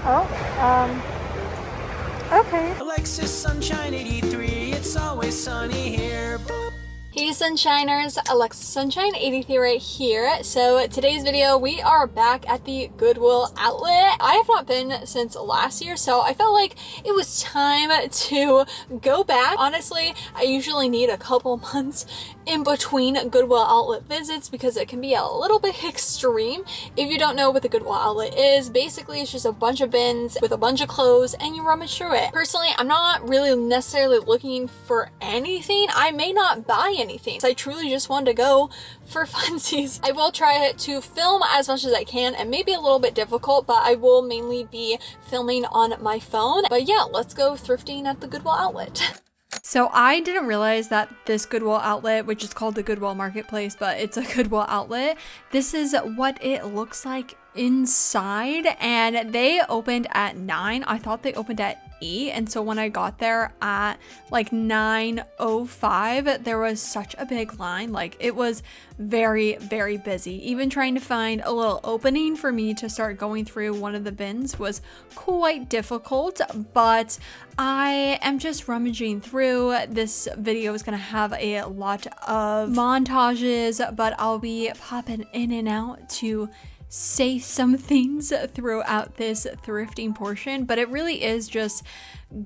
Oh, okay. Alexis Sunshine 83, it's always sunny here. Boop. Hey Sunshiners, Alexis Sunshine 83 right here. So today's video, we are back at the Goodwill outlet. I have not been since last year, so I felt like it was time to go back. Honestly, I usually need a couple months in between Goodwill outlet visits because it can be a little bit extreme. If you don't know what the Goodwill outlet is, basically it's just a bunch of bins with a bunch of clothes and you rummage through it. Personally, I'm not really necessarily looking for anything. I may not buy anything. So I truly just wanted to go for funsies. I will try to film as much as I can. It may be a little bit difficult, but I will mainly be filming on my phone. But yeah, let's go thrifting at the Goodwill outlet. So I didn't realize that this Goodwill outlet, which is called the Goodwill Marketplace, but it's a Goodwill outlet, this is what it looks like inside, and they opened at 9. I thought they opened at 8, and so when I got there at like 9:05, there was such a big line. Like, it was very, very busy. Even trying to find a little opening for me to start going through one of the bins was quite difficult, but I am just rummaging through. This video is gonna have a lot of montages, but I'll be popping in and out to say some things throughout this thrifting portion, but it really is just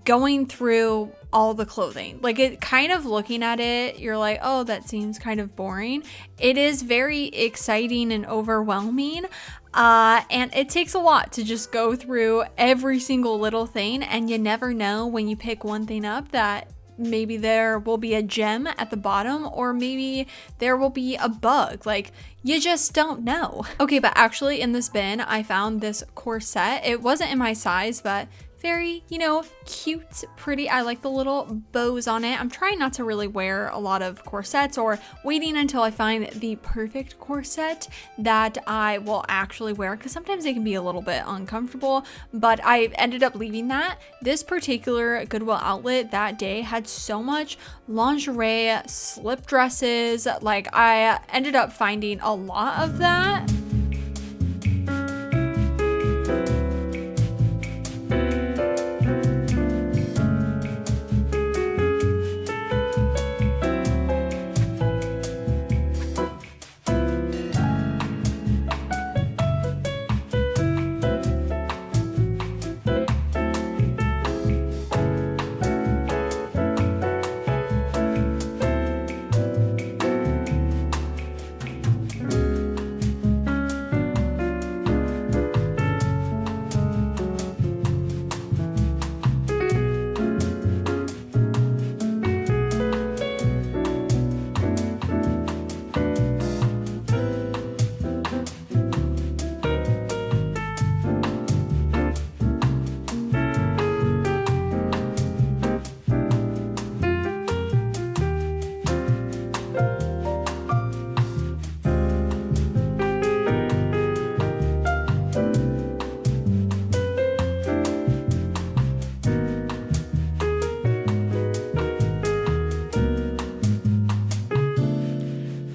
going through all the clothing. Like, it kind of, looking at it, you're like, oh, that seems kind of boring. It is very exciting and overwhelming, and it takes a lot to just go through every single little thing, and you never know when you pick one thing up that maybe there will be a gem at the bottom, or maybe there will be a bug. Like, you just don't know. Okay, but actually in this bin, I found this corset. It wasn't in my size, but very, you know, cute, pretty. I like the little bows on it. I'm trying not to really wear a lot of corsets, or waiting until I find the perfect corset that I will actually wear, because sometimes they can be a little bit uncomfortable, but I ended up leaving that. This particular Goodwill outlet that day had so much lingerie, slip dresses. Like, I ended up finding a lot of that.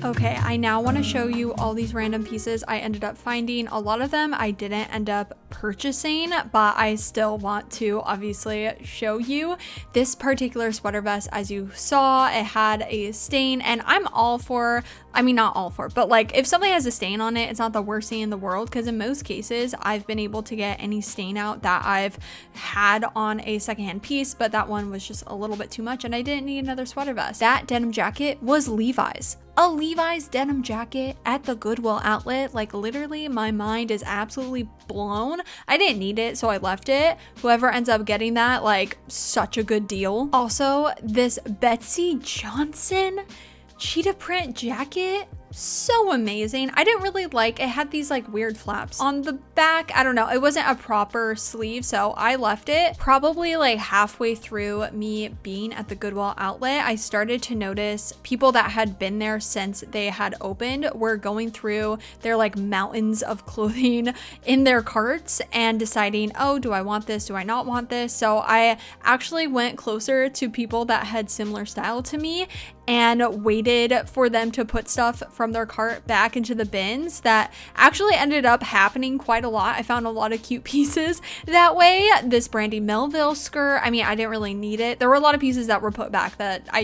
Okay, I now want to show you all these random pieces I ended up finding. A lot of them I didn't end up purchasing, but I still want to obviously show you. This particular sweater vest, as you saw, it had a stain, and I'm all for, I mean, not all for, but like, if something has a stain on it, it's not the worst thing in the world, because in most cases I've been able to get any stain out that I've had on a secondhand piece, but that one was just a little bit too much and I didn't need another sweater vest. That denim jacket was Levi's. A Levi's denim jacket at the Goodwill outlet. Like, literally, my mind is absolutely blown. I didn't need it, so I left it. Whoever ends up getting that, like, such a good deal. Also, this Betsy Johnson cheetah print jacket, so amazing. I didn't really like it. Had these like weird flaps on the back. I don't know, it wasn't a proper sleeve, so I left it. Probably like halfway through me being at the Goodwill outlet, I started to notice people that had been there since they had opened were going through their like mountains of clothing in their carts and deciding, oh, do I want this, do I not want this? So I actually went closer to people that had similar style to me, and waited for them to put stuff from their cart back into the bins. That actually ended up happening quite a lot. I found a lot of cute pieces that way. This Brandy Melville skirt, I mean, I didn't really need it. There were a lot of pieces that were put back that I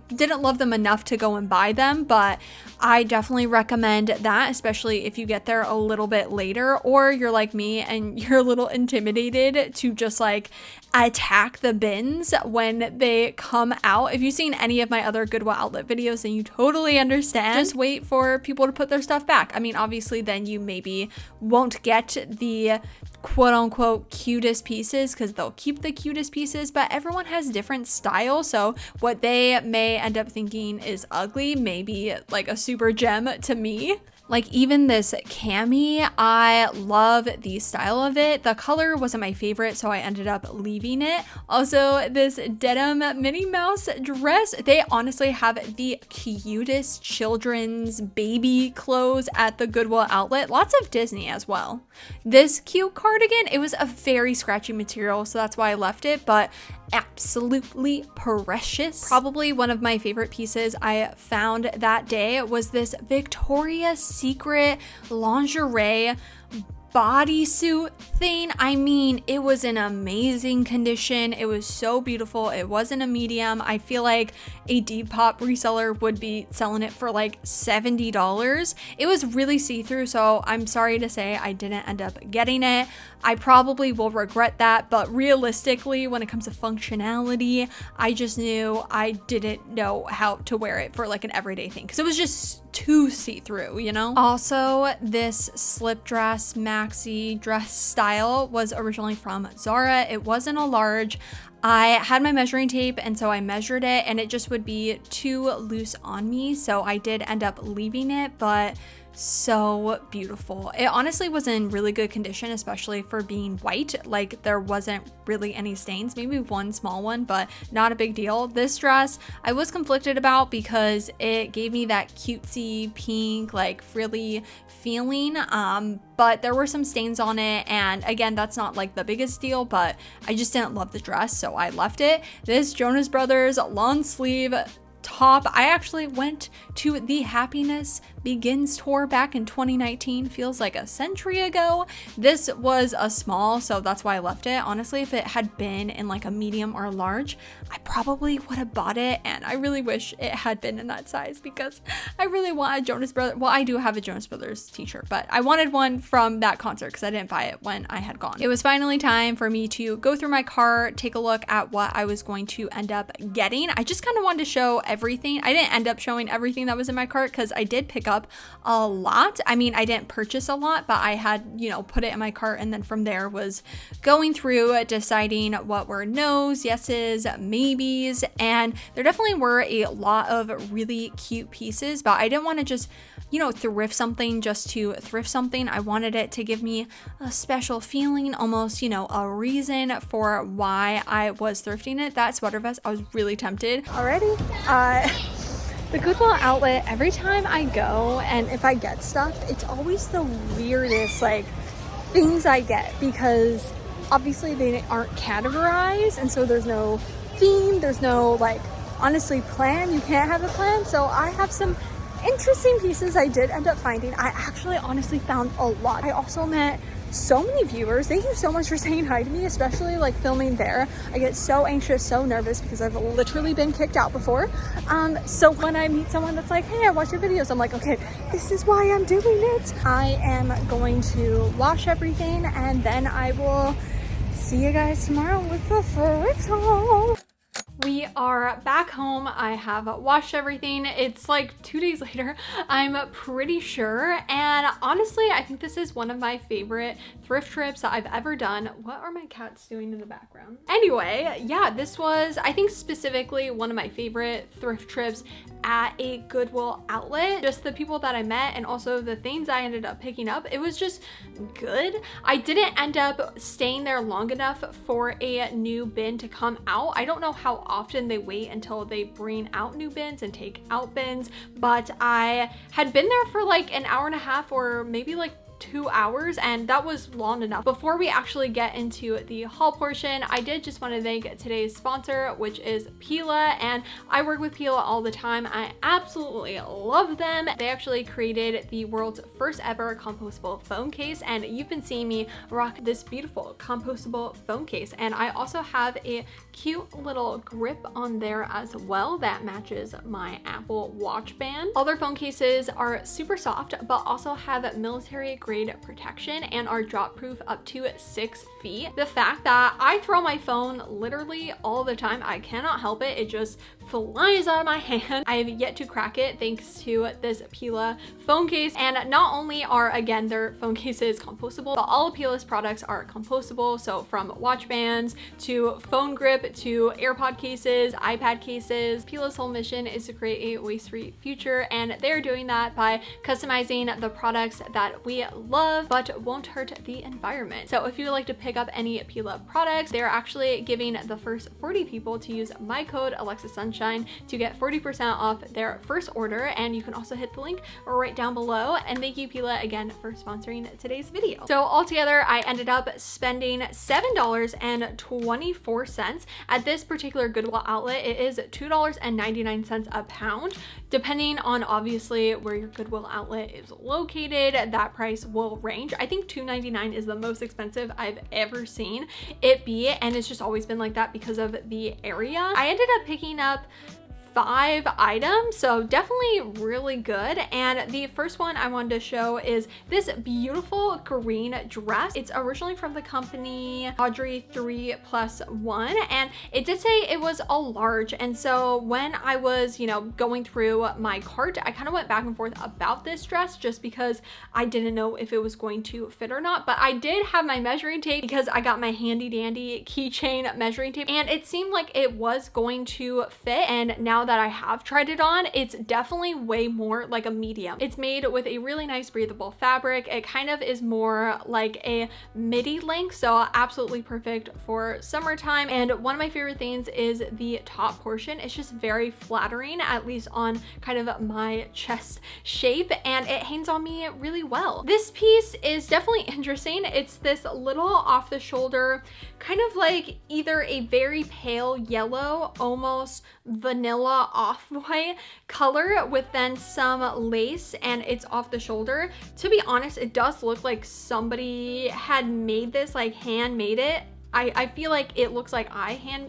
didn't love them enough to go and buy them, but I definitely recommend that, especially if you get there a little bit later or you're like me and you're a little intimidated to just like attack the bins when they come out. If you've seen any of my other Goodwill outlet videos, then you totally understand. Just wait for people to put their stuff back. I mean, obviously then you maybe won't get the quote unquote cutest pieces because they'll keep the cutest pieces, but everyone has different styles. So what they may end up thinking is ugly may be like a super gem to me. Like even this cami, I love the style of it. The color wasn't my favorite, so I ended up leaving it. Also, this denim Minnie Mouse dress, they honestly have the cutest children's baby clothes at the Goodwill outlet. Lots of Disney as well. This cute cardigan, it was a very scratchy material, so that's why I left it, but absolutely precious. Probably one of my favorite pieces I found that day was this Victoria's Secret lingerie bodysuit thing. I mean, it was in amazing condition. It was so beautiful. It wasn't a medium. I feel like a Depop reseller would be selling it for like $70. It was really see-through, so I'm sorry to say I didn't end up getting it. I probably will regret that, but realistically, when it comes to functionality, I just knew I didn't know how to wear it for like an everyday thing because it was just too see-through, you know? Also, this slip dress, maxi dress style was originally from Zara. It wasn't a large. I had my measuring tape and so I measured it and it just would be too loose on me. So I did end up leaving it, but so beautiful. It honestly was in really good condition, especially for being white. Like there wasn't really any stains, maybe one small one, but not a big deal. This dress I was conflicted about because it gave me that cutesy pink, like frilly feeling, but there were some stains on it, and again, that's not like the biggest deal, but I just didn't love the dress, so I left it. This Jonas Brothers long sleeve top, I actually went to the Happiness Begins tour back in 2019, feels like a century ago. This was a small, so that's why I left it. Honestly, if it had been in like a medium or a large, I probably would have bought it, and I really wish it had been in that size because I really want a Jonas Brothers, well, I do have a Jonas Brothers t-shirt, but I wanted one from that concert because I didn't buy it when I had gone. It was finally time for me to go through my cart, take a look at what I was going to end up getting. I just kind of wanted to show everything. I didn't end up showing everything that was in my cart because I did pick up a lot. I mean, I didn't purchase a lot, but I had, you know, put it in my cart, and then from there was going through deciding what were no's, yeses, maybes, and there definitely were a lot of really cute pieces, but I didn't want to just, you know, thrift something just to thrift something. I wanted it to give me a special feeling, almost, you know, a reason for why I was thrifting it. That sweater vest, I was really tempted. Alrighty, the Goodwill outlet, every time I go and if I get stuff, it's always the weirdest like things I get because obviously they aren't categorized, and so there's no theme, there's no like honestly plan. You can't have a plan, so I have some interesting pieces I did end up finding. I actually honestly found a lot. I also met so many viewers. Thank you so much for saying hi to me, especially like filming there. I get so anxious, so nervous because I've literally been kicked out before. So when I meet someone that's like, hey, I watch your videos, I'm like, okay, this is why I'm doing it. I am going to wash everything and then I will see you guys tomorrow with the thrift haul. We are back home. I have washed everything. It's like 2 days later, I'm pretty sure. And honestly, I think this is one of my favorite thrift trips that I've ever done. What are my cats doing in the background? Anyway, yeah, this was, I think specifically one of my favorite thrift trips at a Goodwill outlet. Just the people that I met and also the things I ended up picking up, it was just good. I didn't end up staying there long enough for a new bin to come out. I don't know how often they wait until they bring out new bins and take out bins, but I had been there for like an hour and a half or maybe like 2 hours, and that was long enough. Before we actually get into the haul portion, I did just want to thank today's sponsor, which is Pila, and I work with Pila all the time. I absolutely love them. They actually created the world's first ever compostable phone case, and you've been seeing me rock this beautiful compostable phone case. And I also have a cute little grip on there as well that matches my Apple Watch band. All their phone cases are super soft, but also have military grade protection and are drop proof up to 6 feet. The fact that I throw my phone literally all the time, I cannot help it. It just flies out of my hand. I have yet to crack it thanks to this Pila phone case. And not only are, again, their phone cases compostable, but all of Pila's products are compostable. So from watch bands to phone grip to AirPod cases, iPad cases. Pila's whole mission is to create a waste-free future, and they're doing that by customizing the products that we love but won't hurt the environment. So if you would like to pick up any Pila products, they're actually giving the first 40 people to use my code AlexaSunshine to get 40% off their first order, and you can also hit the link right down below. And thank you, Pila, again for sponsoring today's video. So altogether, I ended up spending $7.24 at this particular Goodwill outlet. It is $2.99 a pound. Depending on obviously where your Goodwill outlet is located, that price will range. I think $2.99 is the most expensive I've ever seen it be, and it's just always been like that because of the area. I ended up picking up 5 items, so definitely really good. And the first one I wanted to show is this beautiful green dress. It's originally from the company Audrey 3+1, and it did say it was a large. And so when I was, going through my cart, I kind of went back and forth about this dress just because I didn't know if it was going to fit or not. But I did have my measuring tape because I got my handy dandy keychain measuring tape, and it seemed like it was going to fit. And now that I have tried it on, it's definitely way more like a medium. It's made with a really nice breathable fabric. It kind of is more like a midi length, so absolutely perfect for summertime. And one of my favorite things is the top portion. It's just very flattering, at least on kind of my chest shape, and it hangs on me really well. This piece is definitely interesting. It's this little off the shoulder, kind of like either a very pale yellow, almost vanilla off-white color with then some lace, and it's off the shoulder. To be honest, it does look like somebody had made this, like handmade it. I feel like it looks like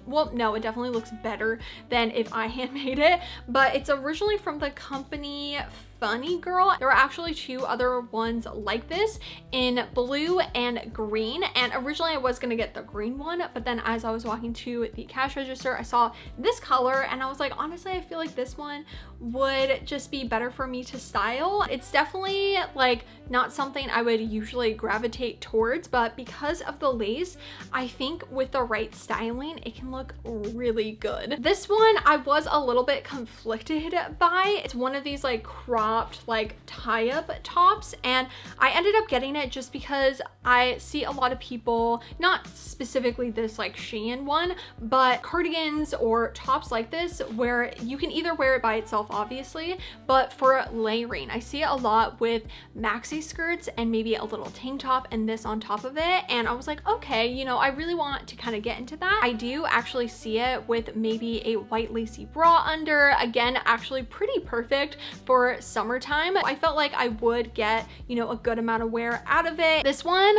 well, no, it definitely looks better than if I handmade it, but it's originally from the company Funny Girl. There were actually 2 other ones like this in blue and green, and originally I was gonna get the green one, but then as I was walking to the cash register, I saw this color and I was like, honestly, I feel like this one would just be better for me to style. It's definitely like not something I would usually gravitate towards, but because of the lace, I think with the right styling, it can look really good. This one I was a little bit conflicted by. It's one of these like cropped like tie-up tops, and I ended up getting it just because I see a lot of people, not specifically this like Shein one, but cardigans or tops like this where you can either wear it by itself obviously, but for layering. I see it a lot with maxi skirts and maybe a little tank top and this on top of it, and I was like, okay, I really want to kind of get into that. I do actually see it with maybe a white lacy bra under. Again, actually pretty perfect for summertime. I felt like I would get, a good amount of wear out of it. This one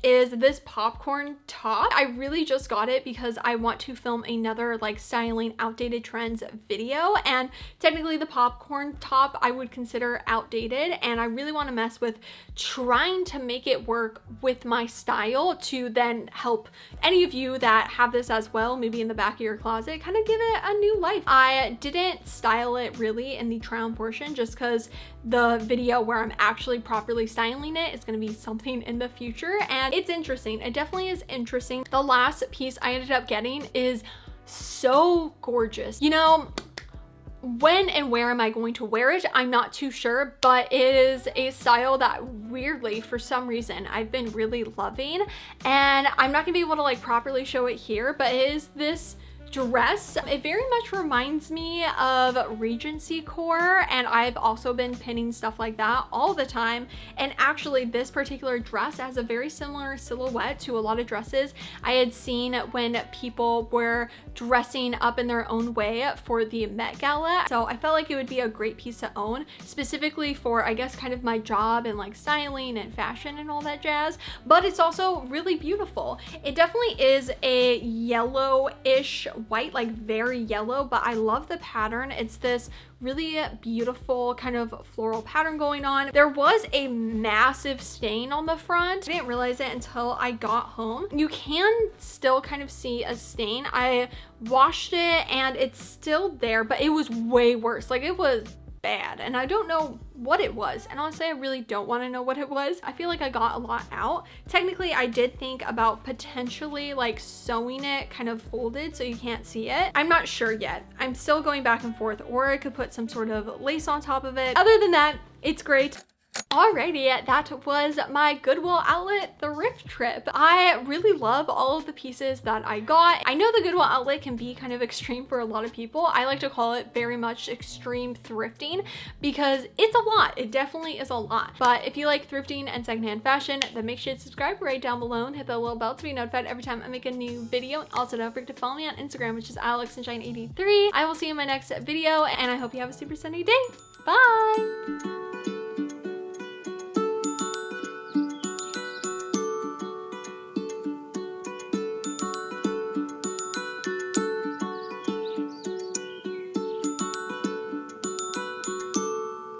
is this popcorn top. I really just got it because I want to film another like styling outdated trends video, and technically the popcorn top I would consider outdated, and I really want to mess with trying to make it work with my style to then help any of you that have this as well, maybe in the back of your closet, kind of give it a new life. I didn't style it really in the try on portion just because the video where I'm actually properly styling it is going to be something in the future, and it's interesting. It definitely is interesting. The last piece I ended up getting is so gorgeous. When and where am I going to wear it? I'm not too sure, but it is a style that weirdly, for some reason, I've been really loving, and I'm not gonna be able to like properly show it here, but it is this dress. It very much reminds me of Regency core, and I've also been pinning stuff like that all the time. And actually this particular dress has a very similar silhouette to a lot of dresses I had seen when people were dressing up in their own way for the Met Gala. So I felt like it would be a great piece to own, specifically for, I guess, kind of my job and like styling and fashion and all that jazz. But it's also really beautiful. It definitely is a yellowish white, like very yellow, but I love the pattern. It's this really beautiful kind of floral pattern going on. There was a massive stain on the front. I didn't realize it until I got home. You can still kind of see a stain. I washed it and it's still there, but it was way worse. Like, it was bad, and I don't know what it was, and honestly I really don't want to know what it was. I feel like I got a lot out. Technically I did think about potentially like sewing it kind of folded so you can't see it. I'm not sure yet. I'm still going back and forth, or I could put some sort of lace on top of it. Other than that, it's great. Alrighty, that was my Goodwill outlet thrift trip. I really love all of the pieces that I got. I know the Goodwill outlet can be kind of extreme for a lot of people. I like to call it very much extreme thrifting because it's a lot. It definitely is a lot. But if you like thrifting and secondhand fashion, then make sure to subscribe right down below and hit that little bell to be notified every time I make a new video. Also, don't forget to follow me on Instagram, which is alexsunshine83. I will see you in my next video, and I hope you have a super sunny day. Bye!